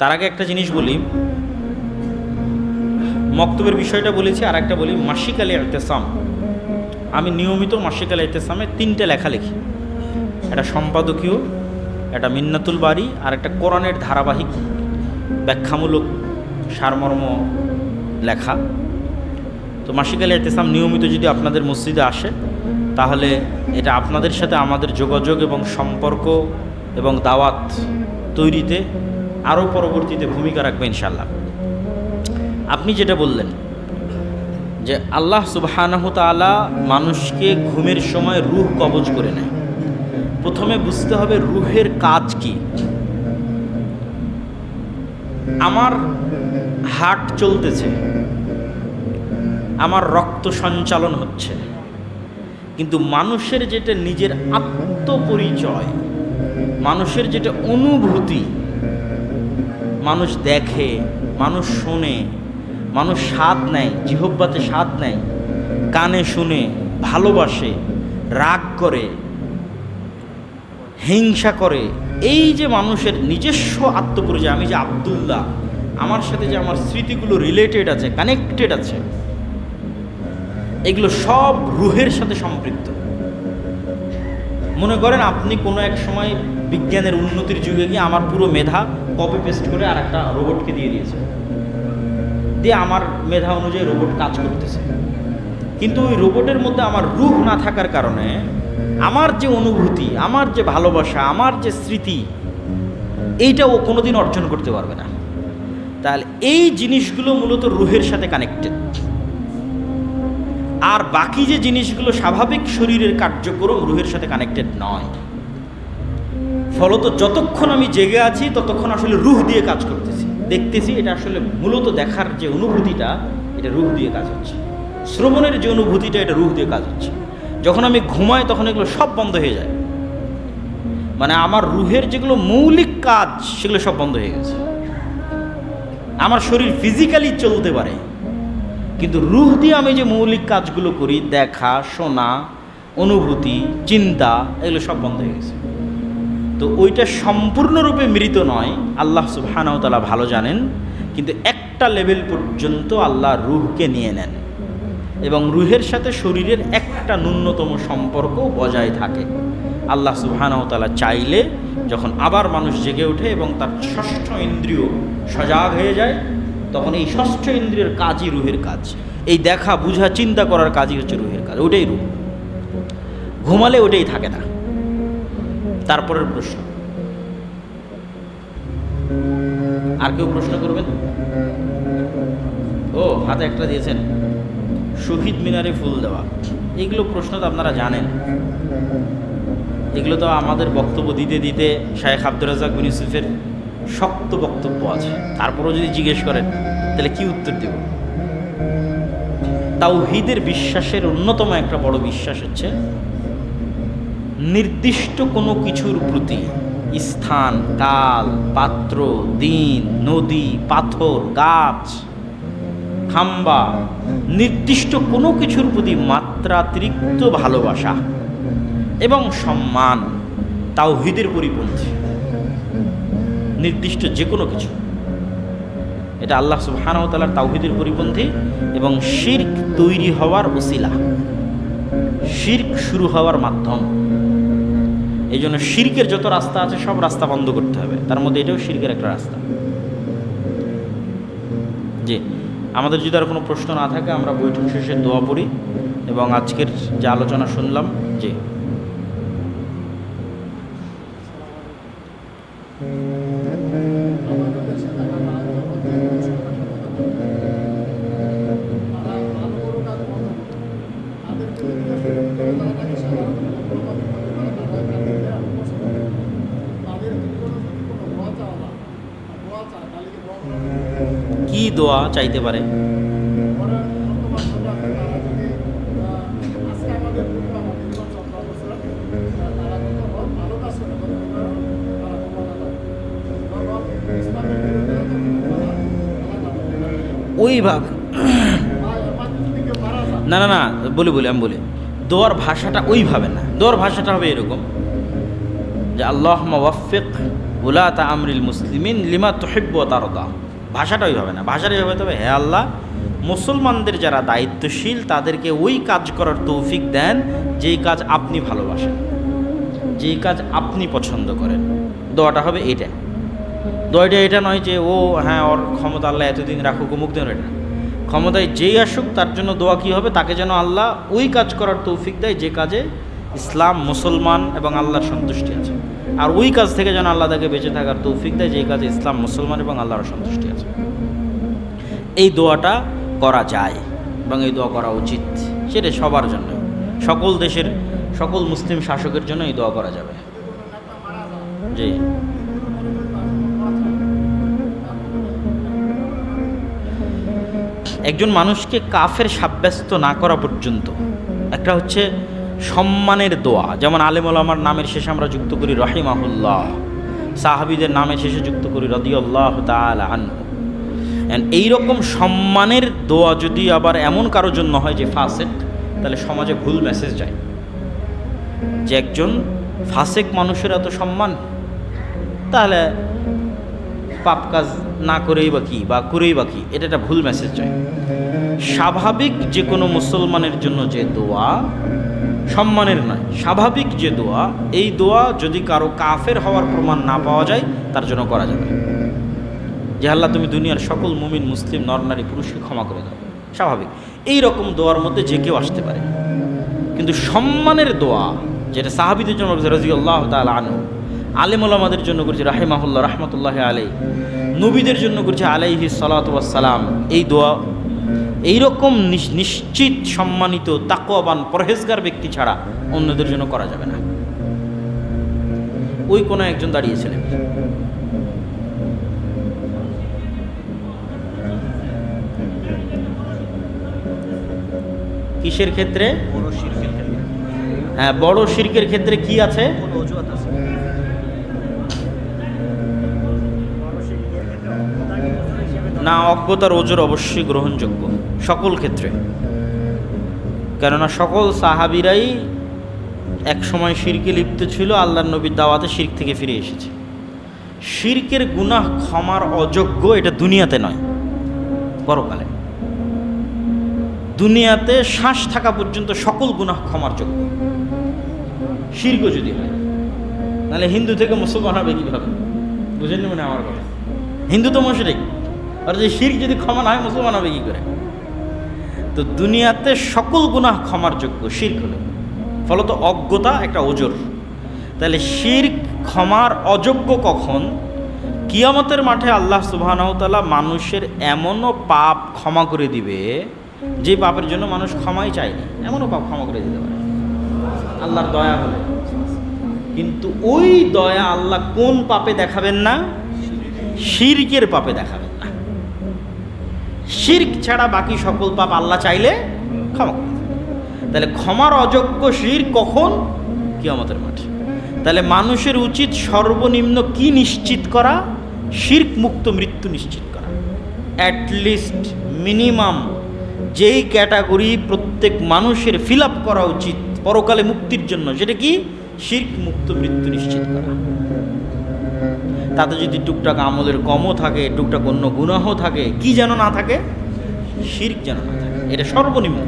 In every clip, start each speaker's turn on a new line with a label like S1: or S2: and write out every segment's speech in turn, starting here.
S1: তার আগে একটা জিনিস বলি, মক্তবের বিষয়টা বলেছি, আর একটা বলি মাসিক আল ইতিসাম। আমি নিয়মিত মাসিক আল ইতিসামে 3টে লেখা লিখি, একটা সম্পাদকীয়, একটা মিন্নাতুল বাড়ি, আর একটা কোরআনের ধারাবাহিক ব্যাখ্যামূলক সারমর্ম লেখা। তো মাসিক আল ইতিসাম নিয়মিত যদি আপনাদের মসজিদে আসে, তাহলে এটা আপনাদের সাথে আমাদের যোগাযোগ এবং সম্পর্ক এবং দাওয়াত তৈরিতে আরও পরবর্তীতে ভূমিকা রাখবে ইনশাল্লাহ। আপনি যেটা বললেন যে আল্লাহ সুবহানাহু তাআলা মানুষকে ঘুমের সময় রূহ কবজ করে নেয়, প্রথমে বুঝতে হবে রূহের কাজ কি। আমার হার্ট চলতেছে, আমার রক্ত সঞ্চালন হচ্ছে, কিন্তু মানুষের যেটা নিজের আত্মপরিচয়, মানুষের যেটা অনুভূতি, মানুষ দেখে, মানুষ শোনে, মানুষ স্বাদ নেয়, জিহ্বাতে স্বাদ নেয়, কানে শুনে, ভালোবাসে, রাগ করে, হিংসা করে, এই যে মানুষের নিজস্ব আত্মপরিচয়, আমি যে আব্দুল্লাহ, আমার সাথে যে আমার স্মৃতিগুলো রিলেটেড আছে, কানেক্টেড আছে, এগুলো সব রূহের সাথে সম্পৃক্ত। মনে করেন আপনি কোনো এক সময় বিজ্ঞানের উন্নতির যুগে গিয়ে আমার পুরো মেধা কপি পেস্ট করে আর একটা রোবটকে দিয়ে দিয়েছে, দিয়ে আমার মেধা অনুযায়ী রোবট কাজ করতেছে, কিন্তু ওই রোবটের মধ্যে আমার রূহ না থাকার কারণে আমার যে অনুভূতি, আমার যে ভালোবাসা, আমার যে স্মৃতি, এইটা ও কোনোদিন অর্জন করতে পারবে না। তাহলে এই জিনিসগুলো মূলত রূহের সাথে কানেক্টেড। আর বাকি যে জিনিসগুলো স্বাভাবিক শরীরের কার্যক্রম রূহের সাথে কানেক্টেড নয়। ফলত যতক্ষণ আমি জেগে আছি ততক্ষণ আসলে রূহ দিয়ে কাজ করতেছি, দেখতেছি, এটা আসলে মূলত দেখার যে অনুভূতিটা, এটা রূহ দিয়ে কাজ হচ্ছে। শ্রবণের যে অনুভূতিটা, এটা রূহ দিয়ে কাজ হচ্ছে। যখন আমি ঘুমাই তখন এগুলো সব বন্ধ হয়ে যায়, মানে আমার রূহের যেগুলো মৌলিক কাজ সেগুলো সব বন্ধ হয়ে গেছে। আমার শরীর ফিজিক্যালি চলতে পারে, কিন্তু রূহ দিয়ে আমি যে মৌলিক কাজগুলো করি, দেখা, শোনা, অনুভূতি, চিন্তা, এগুলো সব বন্ধ হয়ে গেছে। তো ওইটা সম্পূর্ণরূপে মৃত নয়, আল্লাহ সুবহানাহু ওয়া তাআলা ভালো জানেন, কিন্তু একটা লেভেল পর্যন্ত আল্লাহ রূহকে নিয়ে নেন এবং রূহের সাথে শরীরের একটা ন্যূনতম সম্পর্ক বজায় থাকে। আল্লাহ সুবহানাহু ওয়া তাআলা চাইলে যখন আবার মানুষ জেগে ওঠে এবং তার ষষ্ঠ ইন্দ্রিয় সজাগ হয়ে যায়, তখন এই ষষ্ঠ ইন্দ্রিয়ের কাজই রূহের কাজ। এই দেখা, বুঝা, চিন্তা করার কাজই হচ্ছে রূহের কাজ, ওটাই রূহ। ঘুমালে ওটাই থাকে না। তারপরের প্রশ্ন, আর কেউ প্রশ্ন করবেন? ও, হাতে একটা দিয়েছেন, শহীদ মিনারে ফুল দেওয়া। এইগুলো প্রশ্ন তো আপনারা জানেন, এগুলো তো আমাদের বক্তব্য দিতে দিতে শায়েখ আব্দুর রাজ্জাক বিন ইউসুফের শক্ত বক্তব্য আছে, তারপরেও যদি জিজ্ঞেস করেন তাহলে কি উত্তর দেব? তাওহীদের বিশ্বাসের অন্যতম একটা বড় বিশ্বাস হচ্ছে নির্দিষ্ট কোনো কিছুর প্রতি, স্থান, কাল, পাত্র, দিন, নদী, পাথর, গাছ, খাম্বা, নির্দিষ্ট কোনো কিছুর প্রতি মাত্রাতিরিক্ত ভালোবাসা এবং সম্মান তাওহীদের পরিপন্থী। নির্দিষ্ট যে কোনো কিছু, এটা আল্লাহ সুবহানাহু ওয়া তাআলার তাওহীদের পরিপন্থী এবং শিরক তৈরি হওয়ার ওসিলা, শিরক শুরু হওয়ার মাধ্যম। এই জন্য শিরকের যত রাস্তা আছে সব রাস্তা বন্ধ করতে হবে, তার মধ্যে এটাও শিরকের একটা রাস্তা। জি, আমাদের যদি আর কোনো প্রশ্ন না থাকে আমরা বৈঠক শেষে দোয়া পড়ি এবং আজকের যে আলোচনা শুনলাম। জি, কি দোয়া চাইতে পারে? ওইভাবে না না না, আমি বলি দোয়ার ভাষাটা ওইভাবে না। দোয়ার ভাষাটা হবে এরকম যে আল্লাহুম্মা ওয়াফফিক উলাতা আমরিল মুসলিমিন লিমা তুহিব্বু ওয়া তারদা। ভাষাটা ওইভাবে না, ভাষাটা এইভাবে তবে হে আল্লাহ, মুসলমানদের যারা দায়িত্বশীল তাদেরকে ওই কাজ করার তৌফিক দেন যেই কাজ আপনি ভালোবাসেন, যেই কাজ আপনি পছন্দ করেন। দোয়াটা হবে এটা। দোয়াটা এটা নয় যে ও হ্যাঁ ওর ক্ষমতা আল্লাহ এতদিন রাখুক অমুক দিন, এটা ক্ষমতায় যেই আসুক তার জন্য দোয়া কী হবে, তাকে যেন আল্লাহ ওই কাজ করার তৌফিক দেয় যে কাজে ইসলাম, মুসলমান এবং আল্লাহর সন্তুষ্টি আছে। আর ওই কাজ থেকে যেন আল্লাহ তাকে বেঁচে থাকার তৌফিক দেয় যেই কাজে ইসলাম, মুসলমান এবং আল্লাহর সন্তুষ্টি আছে। এই দোয়াটা করা যায় এবং এই দোয়া করা উচিত, সেটা সবার জন্য, সকল দেশের সকল মুসলিম শাসকের জন্য এই দোয়া করা যাবে। জি, একজন মানুষকে কাফের সাব্যস্ত না করা পর্যন্ত একটা হচ্ছে সম্মানের দোয়া, যেমন আলেম ওলামার নামের শেষে আমরা যুক্ত করি রহিমাহুল্লাহ, সাহাবীদের নামের শেষে যুক্ত করি রাদিয়াল্লাহু তাআলা আনহু। এইরকম সম্মানের দোয়া যদি আবার এমন কারোর জন্য হয় যে ফাসেক, তাহলে সমাজে ভুল মেসেজ যায় যে একজন ফাসেক মানুষের এত সম্মান, তাহলে পাপ কাজ না করেই বা কি, বা করেই বা কি, এটা একটা ভুল মেসেজ যায়। স্বাভাবিক যে কোনো মুসলমানের জন্য যে দোয়া, সম্মানের নয়, স্বাভাবিক যে দোয়া, এই দোয়া যদি কারো কাফের হওয়ার প্রমাণ না পাওয়া যায় তার জন্য করা যাবে। যে আল্লাহ তুমি দুনিয়ার সকল মুমিন মুসলিম নর নারী পুরুষকে ক্ষমা করে দাও, স্বাভাবিক। এই রকম দোয়ার মধ্যে যে কেউ আসতে পারে। কিন্তু সম্মানের দোয়া যেটা সাহাবীদের জন্য রাদিয়াল্লাহু তাআলা আনহু, আলেম ওলামাদের জন্য করছে রাহিমাহুল্লাহ রাহমাতুল্লাহ আলাইহি, নবীদের জন্য করছে আলাইহিস সালাতু ওয়াস সালাম, এই দোয়া এইরকম নিশ্চিত সম্মানিত তাকওয়াবান পরহেজগার ব্যক্তি ছাড়া অন্যদের জন্য করা যাবে না। ওই কোন একজন দাঁড়িয়েছিলেন, কিসের ক্ষেত্রে? হ্যাঁ, বড় শিরকের ক্ষেত্রে কি আছে? না, অজ্ঞতার ওজর অবশ্যই গ্রহণযোগ্য সকল ক্ষেত্রে, কেননা সকল সাহাবীরাই এক সময় শিরকে লিপ্ত ছিল, আল্লাহর নবীর দাওয়াতে শিরক থেকে ফিরে এসেছে। শিরকের গুনাহ ক্ষমার অযোগ্য, এটা দুনিয়াতে নয়, পরকালে। দুনিয়াতে শ্বাস থাকা পর্যন্ত সকল গুনাহ ক্ষমার যোগ্য, শিরকও যদি হয়। নাহলে হিন্দু থেকে মুসলমান হবে কীভাবে? বুঝেননি মানে আমার কথা? হিন্দু তো মুশরিক, আর যে শিরক যদি ক্ষমা না হয় মুসলমান হবে কী করে? তো দুনিয়াতে সকল গুনাহ ক্ষমার যোগ্য, শিরক হলো। ফলত অজ্ঞতা একটা ওজর। তাহলে শিরক ক্ষমার অযোগ্য কখন? কিয়ামতের মাঠে আল্লাহ সুবহানাহু ওয়া তাআলা মানুষের এমনও পাপ ক্ষমা করে দিবে যে পাপের জন্য মানুষ ক্ষমাই চায়নি, এমনও পাপ ক্ষমা করে দিতে পারে আল্লাহর দয়া হলে। কিন্তু ওই দয়া আল্লাহ কোন পাপে দেখাবেন না? শিরকের পাপে দেখাবেন না। শিরক ছাড়া বাকি সকল পাপ আল্লাহ চাইলে ক্ষমা করবেন। তাহলে ক্ষমার অযোগ্য শিরক কখন? কিয়ামতের মাঠে। তাহলে মানুষের উচিত সর্বনিম্ন কি নিশ্চিত করা? শিরক মুক্ত মৃত্যু নিশ্চিত করা। অ্যাটলিস্ট মিনিমাম যেই ক্যাটাগরি প্রত্যেক মানুষের ফিল আপ করা উচিত পরকালে মুক্তির জন্য, সেটা কি? শিরক মুক্ত মৃত্যু নিশ্চিত করা। তাতে যদি টুকটাক আমলের কমও থাকে, টুকটাক অন্য গুনাহ থাকে, কি যেন না থাকে? শিরক যেন না থাকে, এটা সর্বনিম্ন।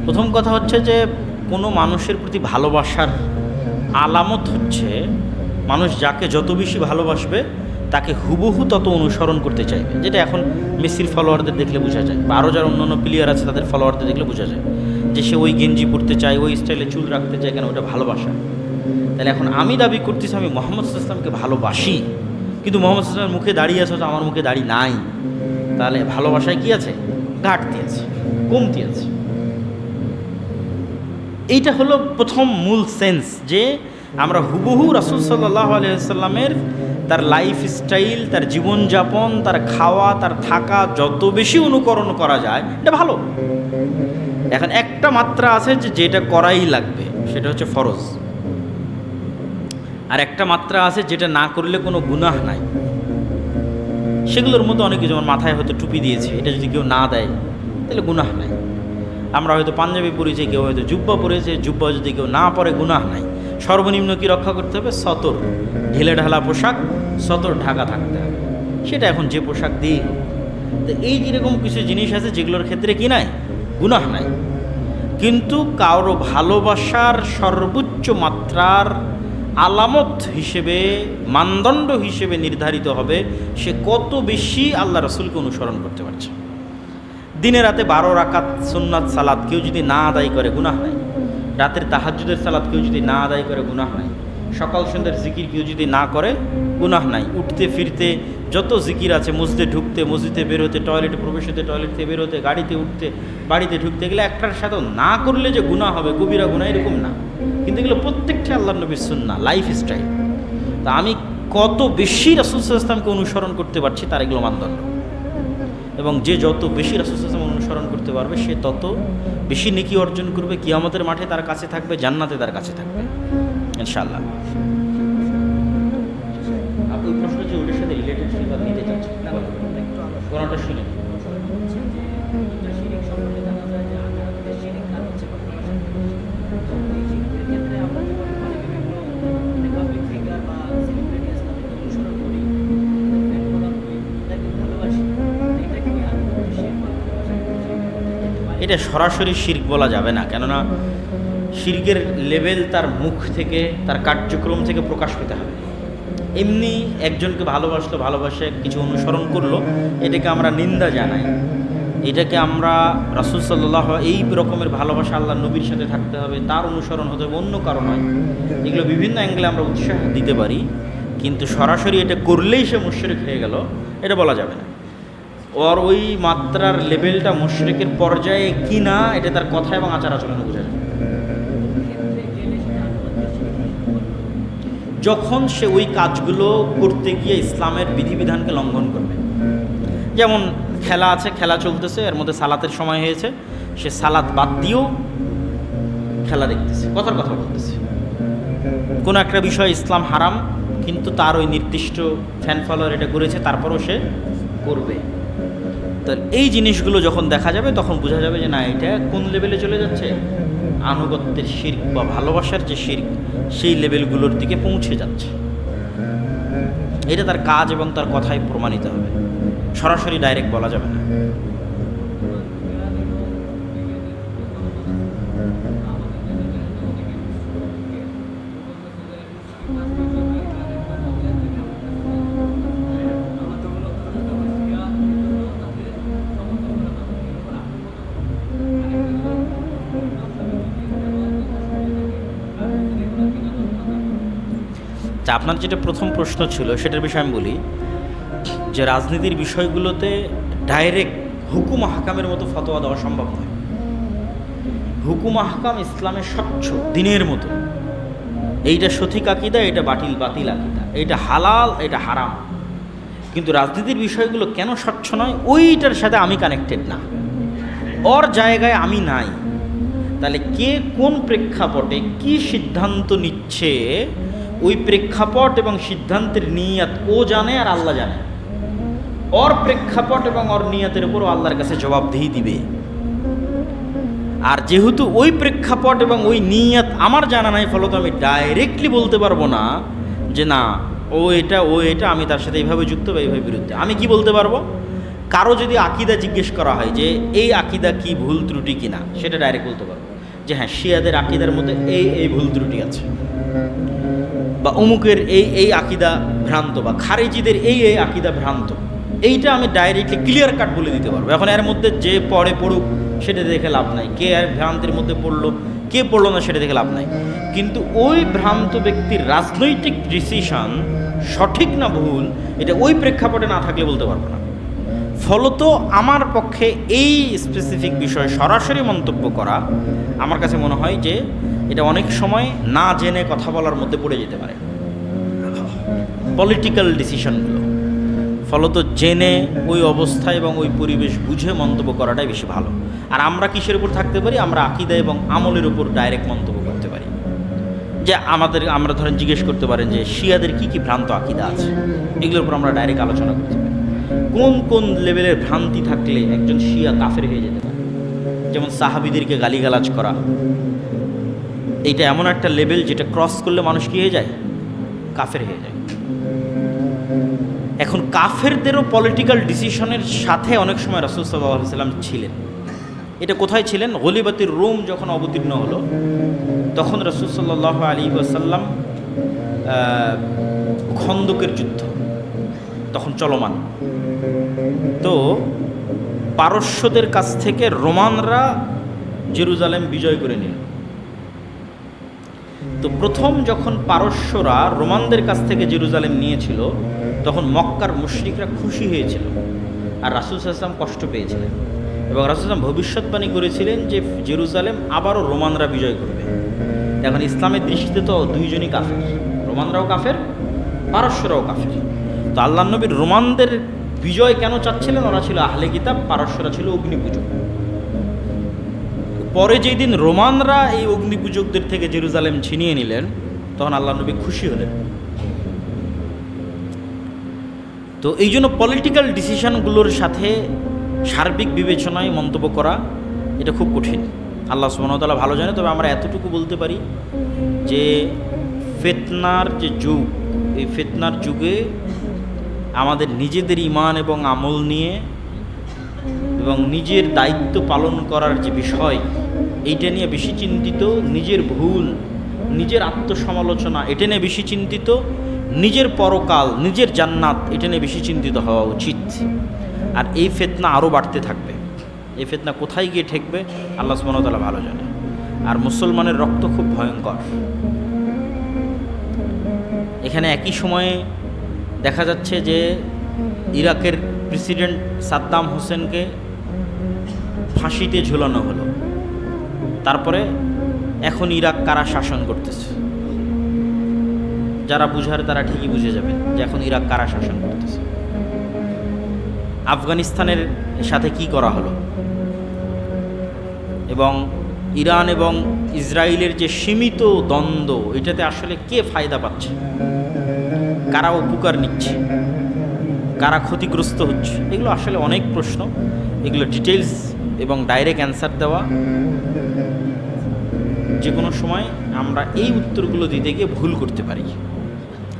S1: প্রথম কথা হচ্ছে যে কোনো মানুষের প্রতি ভালোবাসার আলামত হচ্ছে মানুষ যাকে যত বেশি ভালোবাসবে তাকে হুবহু তত অনুসরণ করতে চাইবে। যেটা এখন মেসির ফলোয়ারদের দেখলে বোঝা যায়, বা আরও যারা অন্যান্য প্লেয়ার আছে তাদের ফলোয়ারদের দেখলে বোঝা যায় যে সে ওই গেঞ্জি পরতে চায়, ওই স্টাইলে চুল রাখতে চায়, কেন? ওটা ভালোবাসা। তাহলে এখন আমি দাবি করতেছি আমি মুহাম্মদ সাল্লাল্লাহু আলাইহি ওয়াসাল্লামকে ভালোবাসি, কিন্তু মুহাম্মদ সাল্লাল্লাহু আলাইহি ওয়াসাল্লামের মুখে দাড়ি আছে, আমার মুখে দাড়ি নাই, তাহলে ভালোবাসায় কি আছে? ঘাটতি আছে, কমতি আছে। এইটা হলো প্রথম মূল সেন্স, যে আমরা হুবহু রাসূল সাল্লাল্লাহু আলাইহি ওয়াসাল্লামের তার লাইফ স্টাইল, তার জীবনযাপন, তার খাওয়া, তার থাকা যত বেশি অনুকরণ করা যায় এটা ভালো। এখন একটা মাত্রা আছে যে যেটা করাই লাগবে, সেটা হচ্ছে ফরজ। আর একটা মাত্রা আছে যেটা না করলে কোনো গুনাহ নাই। সেগুলোর মধ্যে অনেকে, যেমন মাথায় হয়তো টুপি দিয়েছে, এটা যদি কেউ না দেয় তাহলে গুনাহ নাই। আমরা হয়তো পাঞ্জাবি পরেছি, কেউ হয়তো জুব্বা পরেছে, জুব্বা যদি কেউ না পরে গুনাহ নাই। সর্বনিম্ন কি রক্ষা করতে হবে? সতর, ঢিলে ঢালা পোশাক, সতর ঢাকা থাকতে হবে। সেটা এখন যে পোশাক দিয়েই হোক। তো এই যেরকম কিছু জিনিস আছে যেগুলোর ক্ষেত্রে কি নাই, গুনাহ নাই, কিন্তু কারো ভালোবাসার সর্বোচ্চ মাত্রার আলামত হিসেবে, মানদণ্ড হিসেবে নির্ধারিত হবে সে কত বেশি আল্লাহ রসুলকে অনুসরণ করতে পারছে। দিনে রাতে 12 রাকাত সুন্নাত সালাত কেউ যদি না আদায় করে গুনাহ নাই। রাতের তাহাজ্জুদের সালাত কেউ যদি না আদায় করে গুনাহ নাই। সকাল সন্ধ্যার জিকির কেউ যদি না করে গুনাহ নাই। উঠতে ফিরতে যত জিকির আছে, মসজিদে ঢুকতে, মসজিদে বের হতে, টয়লেটে প্রবেশ হতে, টয়লেট থেকে বের হতে, গাড়িতে উঠতে, বাড়িতে ঢুকতে গেলে একটার সাথে না করলে যে গুনাহ হবে, কবিরা গুনাহ, এরকম না। কিন্তু এগুলো প্রত্যেকটা আল্লাহর নবীর সুন্নাহ, লাইফ স্টাইল। তা আমি কত বেশি রাসূল সাল্লাল্লাহু আলাইহি ওয়াসাল্লামকে অনুসরণ করতে পারছি তার এগুলো মানদণ্ড। এবং যে যত বেশি রাসূল সাল্লাল্লাহু আলাইহি ওয়াসাল্লাম অনুসরণ করতে পারবে সে তত বেশি নেকি অর্জন করবে, কিয়ামতের মাঠে তার কাছে থাকবে, জান্নাতে তার কাছে থাকবে ইনশাআল্লাহ। আপনি প্রশ্ন যে ওটার সাথে রিলেটেড সেটা নিতে চাচ্ছেন না, কোনটা শুনে এটা সরাসরি শিরক বলা যাবে না, কেননা শিরকের লেভেল তার মুখ থেকে, তার কার্যক্রম থেকে প্রকাশ পেতে হবে। এমনি একজনকে ভালোবাসলো, ভালোবাসে কিছু অনুসরণ করলো, এটাকে আমরা নিন্দা জানাই। এটাকে আমরা রাসূল সাল্লাল্লাহু আলাইহি এই রকমের ভালোবাসা আল্লাহ নবীর সাথে থাকতে হবে, তার অনুসরণ হতে হবে, অন্য কারণ নয়। এগুলো বিভিন্ন অ্যাঙ্গেলে আমরা উৎসাহ দিতে পারি, কিন্তু সরাসরি এটা করলেই সে মুশরিক হয়ে গেল এটা বলা যাবে না। ওর ওই মাত্রার লেভেলটা মুশরিকের পর্যায়ে কি না, এটা তার কথা এবং আচার আচরণে বোঝা যায়। যখন সে ওই কাজগুলো করতে গিয়ে ইসলামের বিধিবিধানকে লঙ্ঘন করবে, যেমন খেলা আছে, খেলা চলতেছে, এর মধ্যে সালাতের সময় হয়েছে, সে সালাত বাদ দিয়েও খেলা দেখতেছে, কথার কথা বলতেছে। কোনো একটা বিষয় ইসলাম হারাম, কিন্তু তার ওই নির্দিষ্ট ফ্যান ফলোয়ার এটা করেছে, তারপরও সে করবে। তো এই জিনিসগুলো যখন দেখা যাবে তখন বোঝা যাবে যে না, এটা কোন লেভেলে চলে যাচ্ছে, আনুগত্যের শিরক বা ভালোবাসার যে শিরক, সেই লেভেলগুলোর দিকে পৌঁছে যাচ্ছে। এটা তার কাজ এবং তার কথায় প্রমাণিত হবে, সরাসরি ডাইরেক্ট বলা যাবে না। আপনার যেটা প্রথম প্রশ্ন ছিল সেটার বিষয়ে আমি বলি যে রাজনীতির বিষয়গুলোতে ডাইরেক্ট হুকুম আহকামের মতো ফতোয়া দেওয়া সম্ভব নয়। হুকুম আহকাম ইসলামের স্বচ্ছ দিনের মতো, এইটা সঠিক আকিদা, এটা বাতিল আকিদা, এইটা হালাল, এটা হারাম। কিন্তু রাজনীতির বিষয়গুলো কেন স্বচ্ছ নয়? ওইটার সাথে আমি কানেক্টেড না, ওর জায়গায় আমি নাই। তাহলে কে কোন প্রেক্ষাপটে কি সিদ্ধান্ত নিচ্ছে, ওই প্রেক্ষাপট এবং সিদ্ধান্তের নিয়াত ও জানে আর আল্লাহ জানে। ওর প্রেক্ষাপট এবং ওর নিয়াতের উপর আল্লাহর কাছে জবাবদিহি দিবে। আর যেহেতু ওই প্রেক্ষাপট এবং ওই নিয়াত আমার জানা নাই, ফলত আমি ডাইরেক্টলি বলতে পারবো না যে না ও এটা আমি তার সাথে এইভাবে যুক্ত বা এইভাবে বিরুদ্ধে। আমি কি বলতে পারবো? কারো যদি আকিদা জিজ্ঞেস করা হয় যে এই আকিদা কি ভুল ত্রুটি কিনা, সেটা ডাইরেক্ট বলতে পারবো যে হ্যাঁ, শিয়াদের আকিদার মধ্যে এই ভুল ত্রুটি আছে, বা অমুকের এই আকিদা ভ্রান্ত, বা খারেজিদের এই আকিদা ভ্রান্ত। এইটা আমি ডাইরেক্টলি ক্লিয়ার কাট বলে দিতে পারবো। এখন এর মধ্যে যে পড়ুক সেটা দেখে লাভ নাই, কে আর ভ্রান্তের মধ্যে পড়লো কে পড়লো না সেটা দেখে লাভ নাই। কিন্তু ওই ভ্রান্ত ব্যক্তির রাজনৈতিক ডিসিশন সঠিক না ভুল, এটা ওই প্রেক্ষাপটে না থাকলে বলতে পারবো না। ফলত আমার পক্ষে এই স্পেসিফিক বিষয়ে সরাসরি মন্তব্য করা আমার কাছে মনে হয় যে এটা অনেক সময় না জেনে কথা বলার মধ্যে পড়ে যেতে পারে। পলিটিক্যাল ডিসিশনগুলো। ফলত জেনে ওই অবস্থা এবং ওই পরিবেশ বুঝে মন্তব্য করাটাই বেশি ভালো। আর আমরা কিসের উপর থাকতে পারি? আমরা আকীদা এবং আমলের উপর ডাইরেক্ট মন্তব্য করতে পারি। যে আমরা ধরেন জিজ্ঞেস করতে পারেন যে শিয়াদের কি কি ভ্রান্ত আকীদা আছে, এগুলোর উপর আমরা ডাইরেক্ট আলোচনা করতে পারি। কোন কোন লেভেলের ভ্রান্তি থাকলে একজন শিয়া কাফের হয়ে যেতে পারে, যেমন সাহাবীদেরকে গালিগালাজ করা, এইটা এমন একটা লেভেল যেটা ক্রস করলে মানুষ কি হয়ে যায়? কাফের হয়ে যায়। এখন কাফেরদেরও পলিটিক্যাল ডিসিশনের সাথে অনেক সময় রাসূল সাল্লাল্লাহু আলাইহি ওয়াসাল্লাম ছিলেন। এটা কোথায় ছিলেন? গলিবাতির রোম যখন অবতীর্ণ হলো তখন রাসূল সাল্লাল্লাহু আলাইহি ওয়াসাল্লাম খন্দকের যুদ্ধ তখন চলমান। তো পারস্যদের কাছ থেকে রোমানরা জেরুজালেম বিজয় করে নিল। তো প্রথম যখন পারস্যরা রোমানদের কাছ থেকে জেরুজালেম নিয়েছিল তখন মক্কার মুশরিকরা খুশি হয়েছিল, আর রাসূল সাল্লাল্লাহু আলাইহি ওয়াসাল্লাম কষ্ট পেয়েছিলেন। এবং রাসূল সাল্লাল্লাহু আলাইহি ওয়াসাল্লাম ভবিষ্যৎবাণী করেছিলেন যে জেরুজালেম আবারও রোমানরা বিজয় করবে। এখন ইসলামের দৃষ্টিতে তো দুইজনই কাফের, রোমানরাও কাফের, পারস্যরাও কাফের। তো আল্লাহর নবী রোমানদের বিজয় কেন চাচ্ছিলেন? ওরা ছিল আহলে কিতাব, পারস্যরা ছিল অগ্নিপূজক। পরে যেই দিন রোমানরা এই অগ্নিপূজকদের থেকে জেরুজালেম ছিনিয়ে নিলেন তখন আল্লাহর নবী খুশি হলেন। তো এই জন্য পলিটিক্যাল ডিসিশনগুলোর সাথে সার্বিক বিবেচনায় মন্তব্য করা এটা খুব কঠিন। আল্লাহ সুবহানাহু ওয়া তাআলা ভালো জানে। তবে আমরা এতটুকু বলতে পারি যে ফিতনার যে যুগ, এই ফিতনার যুগে আমাদের নিজেদের ঈমান এবং আমল নিয়ে এবং নিজের দায়িত্ব পালন করার যে বিষয়, এইটা নিয়ে বেশি চিন্তিত, নিজের ভুল, নিজের আত্মসমালোচনা এটা নিয়ে বেশি চিন্তিত, নিজের পরকাল, নিজের জান্নাত এটা নিয়ে বেশি চিন্তিত হওয়া উচিত। আর এই ফিতনা আরও বাড়তে থাকবে। এই ফিতনা কোথায় গিয়ে ঠেকবে আল্লাহ সুবহানাহু ওয়া তাআলা ভালো জানে। আর মুসলমানের রক্ত খুব ভয়ঙ্কর। এখানে একই সময়ে দেখা যাচ্ছে যে ইরাকের প্রেসিডেন্ট সাদ্দাম হোসেনকে ফাঁসিতে ঝুলানো হলো। তারপরে এখন ইরাক কারা শাসন করতেছে? যারা বুঝার তারা ঠিকই বুঝে যাবেন যে এখন ইরাক কারা শাসন করতেছে। আফগানিস্তানের সাথে কি করা হলো, এবং ইরান এবং ইসরায়েলের যে সীমিত দ্বন্দ্ব, এটাতে আসলে কে ফায়দা পাচ্ছে, কারা উপকার নিচ্ছে, কারা ক্ষতিগ্রস্ত হচ্ছে, এগুলো আসলে অনেক প্রশ্ন। এগুলো ডিটেলস এবং ডাইরেক্ট অ্যান্সার দেওয়া যে কোনো সময় আমরা এই উত্তরগুলো দিতে গিয়ে ভুল করতে পারি।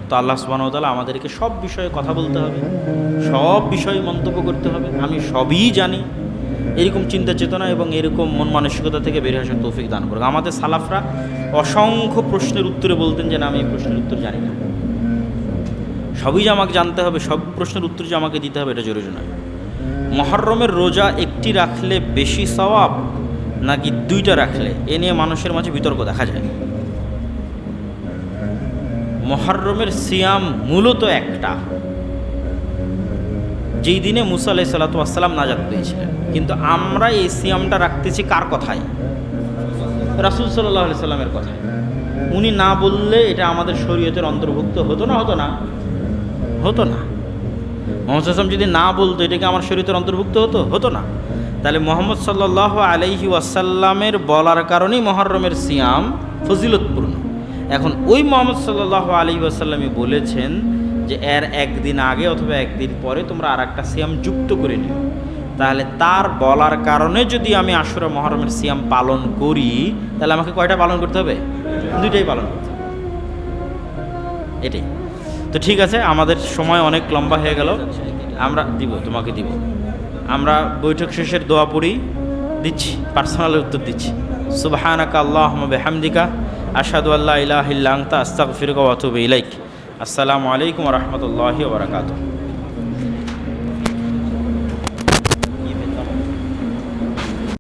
S1: তো আল্লাহ সুবহানাহু ওয়া তাআলা আমাদেরকে সব বিষয়ে কথা বলতে হবে, সব বিষয়ে মন্তব্য করতে হবে। আমি সবই জানি এরকম চিন্তা চেতনা এবং এরকম মন মানসিকতা থেকে বেরিয়ে আসার তৌফিক দান করুক। আমাদের সালাফরা অসংখ্য প্রশ্নের উত্তরে বলতেন যে না, আমি এই প্রশ্নের উত্তর জানি না। সবই যে আমাকে জানতে হবে, সব প্রশ্নের উত্তর যে আমাকে দিতে হবে, এটা জরুরি নয়। মুহররমের রোজা একটি রাখলে বেশি সওয়াব নাকি দুইটা রাখলে, এ নিয়ে মানুষের মাঝে বিতর্ক দেখা যায়। মুহররমের সিয়াম মূলত একটা, যেই দিনে মুসা আলাইহিস সালাতু ওয়াস সালাম নাজাত পেয়েছিলেন। কিন্তু আমরা এই সিয়ামটা রাখতেছি কার কথায়? রাসূল সাল্লাল্লাহু আলাইহি সাল্লামের কথায়। উনি না বললে এটা আমাদের শরীয়তের অন্তর্ভুক্ত হতো না? হতো না? হতো না। মুহাম্মদ সাল্লাল্লাহু আলাইহি ওয়াসাল্লাম যদি না বলতো, এটা কি আমার শরীয়তের অন্তর্ভুক্ত হতো? হতো না। তাহলে মুহাম্মদ সাল্লাল্লাহু আলাইহি ওয়াসাল্লামের বলার কারণেই মুহররমের সিয়াম ফজিলতপূর্ণ। এখন ওই মুহাম্মদ সাল্লাল্লাহু আলাইহি ওয়াসাল্লামই বলেছেন যে এর একদিন আগে অথবা একদিন পরে তোমরা আর একটা সিয়াম যুক্ত করে নিও। তাহলে তার বলার কারণে যদি আমি আশুরা মুহররমের সিয়াম পালন করি, তাহলে আমাকে কয়টা পালন করতে হবে? দুইটাই পালন করতে হবে। এটাই তো ঠিক আছে। আমাদের সময় অনেক লম্বা হয়ে গেল। আমরা তোমাকে দিব। আমরা বৈঠক শেষের দোয়া পড়ি, দিচ্ছি, পার্সোনালি উত্তর দিচ্ছি। সুবহানাকা আল্লাহুম্মা বিহামদিকা আশহাদু আল্লা ইলাহা ইল্লা আনতা আস্তাগফিরুকা ওয়া আতুবু ইলাইক। আসসালামু আলাইকুম ওয়া রাহমাতুল্লাহি ওয়া বারাকাতুহু।